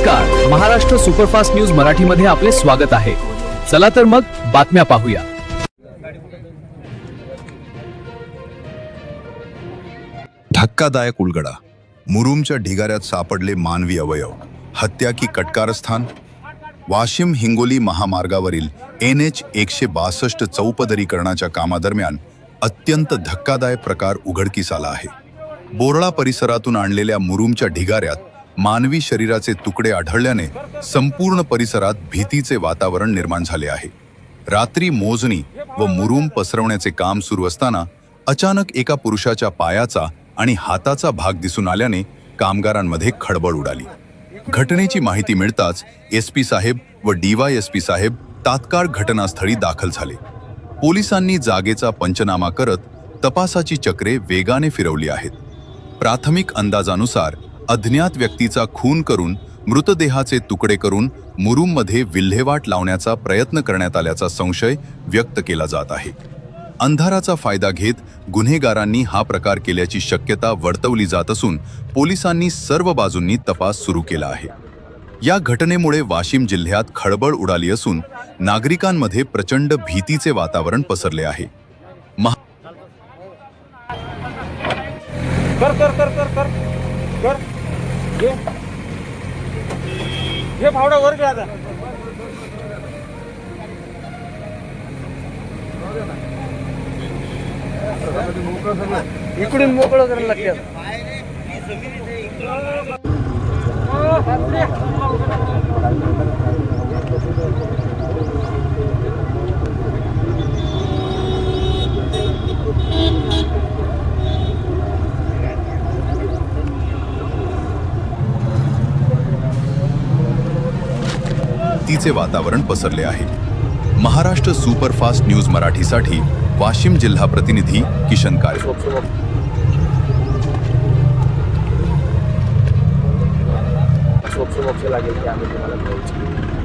नमस्कार, Maharashtra superfast news मराठीमध्ये आपले स्वागत आहे. चला तर मग बातम्या पाहूया. धक्कादायक उलगडा. मुरुमच्या ढिगाऱ्यात सापडले मानवी अवयव. हत्या की कटकारस्थान. वाशिम हिंगोली महामार्गावरील NH 162 चौपदरीकरणाच्या कामादरम्यान अत्यंत धक्कादायक प्रकार उघडकीस आला आहे. बोरळा परिसरातून आणलेल्या मुरुमच्या ढिगाऱ्यात मानवी शरीराचे तुकडे आढळल्याने संपूर्ण परिसरात भीतीचे वातावरण निर्माण झाले आहे. रात्री मोजणी व मुरुम पसरवण्याचे काम सुरू असताना अचानक एका पुरुषाच्या पायाचा आणि हाताचा भाग दिसून आल्याने कामगारांमध्ये खळबळ उडाली. घटनेची माहिती मिळताच SP साहेब व DYSP साहेब तात्काळ घटनास्थळी दाखल झाले. पोलिसांनी जागेचा पंचनामा करत तपासाची चक्रे वेगाने फिरवली आहेत. प्राथमिक अंदाजानुसार अज्ञात व्यक्तीचा खून करून मृतदेहाचे तुकडे करून मुरुममध्ये विल्हेवाट लावण्याचा प्रयत्न करण्यात आल्याचा संशय व्यक्त केला जात आहे. अंधाराचा फायदा घेत गुन्हेगारांनी हा प्रकार केल्याची शक्यता वर्तवली जात असून पोलिसांनी सर्व बाजूंनी तपास सुरू केला आहे. या घटनेमुळे वाशिम जिल्ह्यात खळबळ उडाली असून नागरिकांमध्ये प्रचंड भीतीचे वातावरण पसरले आहे. ये फावडा वर घ्या आता. इकडून मोकळं करायला लागतं. भीतीचे वातावरण पसरले आहे. महाराष्ट्र सुपरफास्ट न्यूज मराठीसाठी वाशिम जिल्हा प्रतिनिधी किशन काळे. लागेल की आम्ही तुम्हाला